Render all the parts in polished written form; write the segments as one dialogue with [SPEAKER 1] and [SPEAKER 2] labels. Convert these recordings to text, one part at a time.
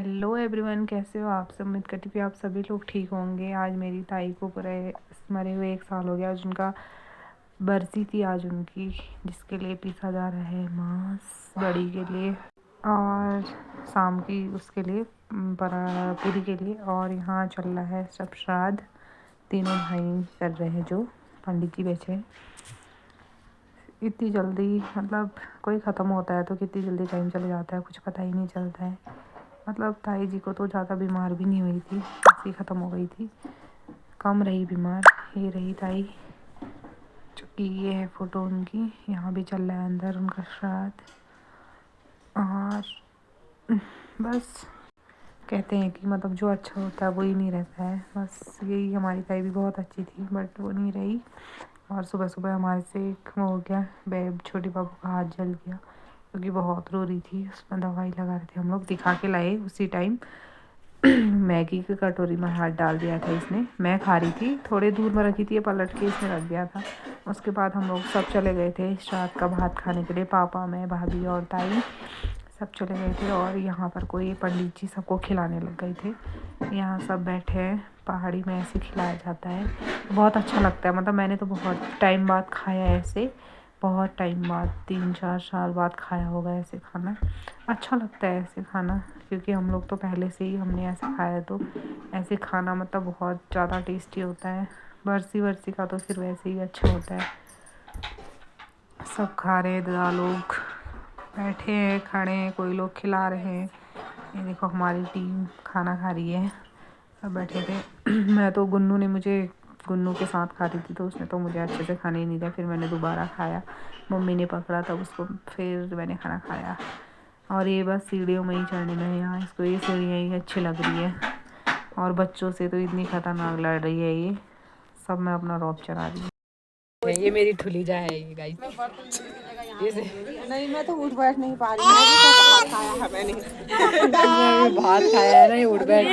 [SPEAKER 1] Hello everyone, कैसे हो आप सब। उम्मीद करती हूँ आप सभी लोग ठीक होंगे। आज मेरी ताई को पूरे मरे हुए 1 साल हो गया। आज उनका बरसी थी आज उनकी, जिसके लिए पीसा जा रहा है मांस बड़ी के लिए और शाम की उसके लिए पूरी के लिए। और यहाँ चल रहा है सब श्राद्ध, तीनों भाई कर रहे हैं जो पंडित जी बैठे। इतनी जल्दी मतलब कोई ख़त्म होता है तो कितनी जल्दी टाइम चले जाता है, कुछ पता ही नहीं चलता है। मतलब ताई जी को तो ज़्यादा बीमार भी नहीं हुई थी, ऐसे ही ख़त्म हो गई थी, कम रही बीमार। ये रही ताई, चूँकि ये है फ़ोटो उनकी। यहाँ भी चल रहा है अंदर उनका श्राद्ध। और बस कहते हैं कि मतलब जो अच्छा होता है वो ही नहीं रहता है। बस यही, हमारी ताई भी बहुत अच्छी थी बट वो नहीं रही। और सुबह सुबह हमारे से एक वो हो गया, छोटी बाबू का हाथ जल गया क्योंकि बहुत रो रही थी। उसमें दवाई लगा रहे थे हम लोग, दिखा के लाए उसी टाइम। मैगी की कटोरी में हाथ डाल दिया था इसने। मैं खा रही थी, थोड़े दूर में रखी थी, ये पलट के इसने रख दिया था। उसके बाद हम लोग सब चले गए थे श्राद्ध का भात खाने के लिए। पापा, मैं, भाभी और ताई सब चले गए थे। और यहाँ पर कोई पंडित जी सबको खिलाने लग गए थे। यहाँ सब बैठे हैं, पहाड़ी में ऐसे खिलाया जाता है, बहुत अच्छा लगता है। मतलब मैंने तो बहुत टाइम बाद खाया है ऐसे, बहुत टाइम बाद, 3-4 साल बाद खाया होगा ऐसे खाना। अच्छा लगता है ऐसे खाना, क्योंकि हम लोग तो पहले से ही हमने ऐसे खाया, तो ऐसे खाना मतलब बहुत ज़्यादा टेस्टी होता है। बरसी वर्सी का तो फिर वैसे ही अच्छा होता है। सब खा रहे हैं, दादा लोग बैठे हैं, खड़े हैं, कोई लोग खिला रहे हैं। ये देखो हमारी टीम खाना खा रही है, सब बैठे थे। मैं तो गुन्नू के साथ खा रही थी, तो उसने तो मुझे अच्छे से खाने ही नहीं दिया। फिर मैंने दोबारा खाया, मम्मी ने पकड़ा तब उसको, फिर मैंने खाना खाया। और ये बस सीढ़ियों में ही चढ़ने में है यहाँ, इसको ये सीढ़ियाँ ही अच्छी लग रही है। और बच्चों से तो इतनी खतरनाक लड़ रही है ये सब। मैं अपना रौब चला रही हूँ।
[SPEAKER 2] ये मेरी ठुलीजा है ये गाइस।
[SPEAKER 3] नहीं, मैं तो उठ बैठ नहीं पा रही। मैं भी तो भात खाया है मैंने।
[SPEAKER 2] भात खाया है ना, ये उठ बैठ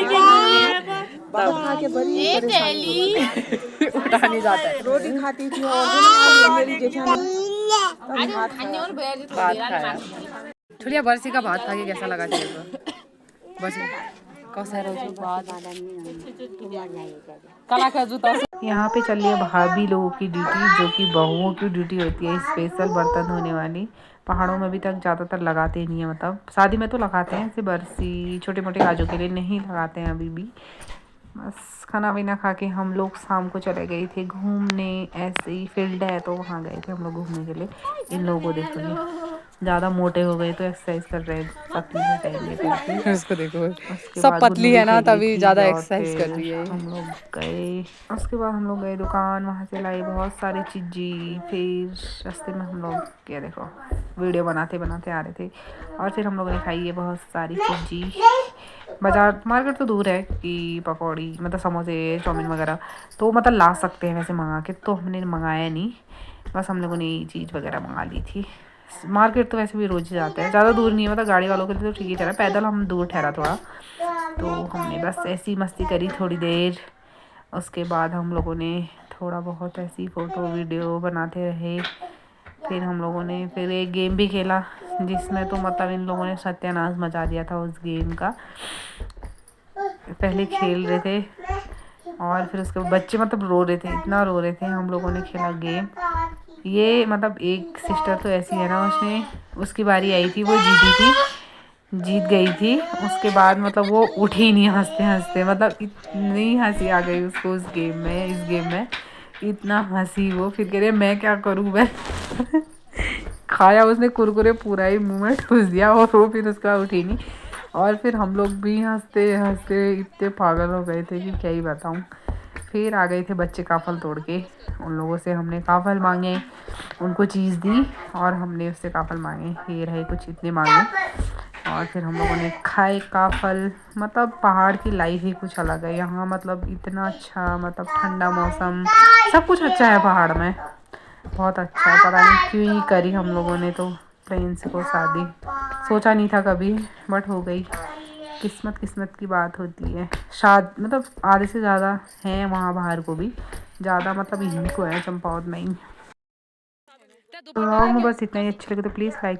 [SPEAKER 3] भात खा के बड़ी परेशानी हो गई।
[SPEAKER 2] उठा नहीं जाता है।
[SPEAKER 3] रोटी खाती थी और दिन मेरी जेठानी
[SPEAKER 2] भात खाया। ठुलिया बरसी का भात खा के कैसा लगा तेरे को? बरसी कैसा रोज भात काला का जूता।
[SPEAKER 1] यहाँ पे चल रही है भाभी लोगों की ड्यूटी, जो कि बहुओं की ड्यूटी होती है, स्पेशल बर्तन धोने वाली। पहाड़ों में अभी तक ज़्यादातर लगाते ही नहीं है, मतलब शादी में तो लगाते हैं, ऐसे बरसी छोटे मोटे काजों के लिए नहीं लगाते हैं अभी भी। बस खाना पीना खा के हम लोग शाम को चले गए थे घूमने। ऐसे ही फील्ड है तो वहाँ गए थे हम लोग घूमने के लिए। इन लोगों को देखो, ये ज़्यादा मोटे हो गए तो एक्सरसाइज कर रहे हैं, पतली हो जाएंगे करके।
[SPEAKER 2] उसको देखो,
[SPEAKER 1] उसके
[SPEAKER 2] सब
[SPEAKER 1] बाद
[SPEAKER 2] पतली
[SPEAKER 1] गुन्नू भी
[SPEAKER 2] है ना
[SPEAKER 1] खेल रही
[SPEAKER 2] तभी
[SPEAKER 1] थी
[SPEAKER 2] ज्यादा
[SPEAKER 1] और
[SPEAKER 2] एक्सरसाइज कर
[SPEAKER 1] फिर
[SPEAKER 2] रही है।
[SPEAKER 1] हम लोग गए। उसके बाद हम लोग गए दुकान, वहाँ से लाई बहुत सारी चीज़ें। फिर रास्ते में हम लोग, ये देखो, वीडियो बनाते बनाते आ रहे थे। और फिर हम लोगों ने खाई है बहुत सारी चीज़ें। बाजार मार्केट तो दूर है कि पकौड़ी मतलब समोसे चाउमीन वगैरह तो मतलब ला सकते हैं वैसे मंगा के, तो हमने मंगाया नहीं। बस हम लोगों ने ये चीज़ वगैरह मंगा ली थी। मार्केट तो वैसे भी रोज़ ही जाते हैं, ज़्यादा दूर नहीं है, मतलब गाड़ी वालों के लिए तो ठीक ही ठहरा, पैदल हम दूर ठहरा थोड़ा। तो हमने बस ऐसी मस्ती करी थोड़ी देर। उसके बाद हम लोगों ने थोड़ा बहुत ऐसी फ़ोटो वीडियो बनाते रहे। फिर हम लोगों ने फिर एक गेम भी खेला, जिसमें तो मतलब इन लोगों ने सत्यानाश मचा दिया था उस गेम का। पहले खेल रहे थे और फिर उसके बच्चे मतलब रो रहे थे, इतना रो रहे थे। हम लोगों ने खेला गेम। ये मतलब एक सिस्टर तो ऐसी है ना, उसकी बारी आई थी, वो जीत गई थी। उसके बाद मतलब वो उठी ही नहीं हंसते हंसते, मतलब इतनी हंसी आ गई उसको इस गेम में इतना हंसी वो। फिर कह रहे मैं क्या करूँ मैं। खाया उसने कुरकुरे पूरा ही मुंह में ठूस दिया और वो फिर उसका उठी नहीं। और फिर हम लोग भी हंसते हंसते इतने पागल हो गए थे कि क्या ही बताऊँ। फिर आ गए थे बच्चे काफल तोड़ के, उन लोगों से हमने काफल मांगे, उनको चीज़ दी और हमने उससे काफल मांगे। ये रहे कुछ इतने मांगे और फिर हम लोगों ने खाए काफल। मतलब पहाड़ की लाइफ ही कुछ अलग है यहाँ, मतलब इतना अच्छा, मतलब ठंडा मौसम, सब कुछ अच्छा है पहाड़ में, बहुत अच्छा है। पता नहीं क्यों ही करी हम लोगों ने तो प्रिंस को शादी, सोचा नहीं था कभी बट हो गई। किस्मत की बात होती है। मतलब आधे से ज़्यादा हैं वहाँ बाहर को भी, ज़्यादा मतलब यहीं को है चंपावत में ही। ब्लॉग में बस इतना ही। अच्छा लगे तो प्लीज़ लाइक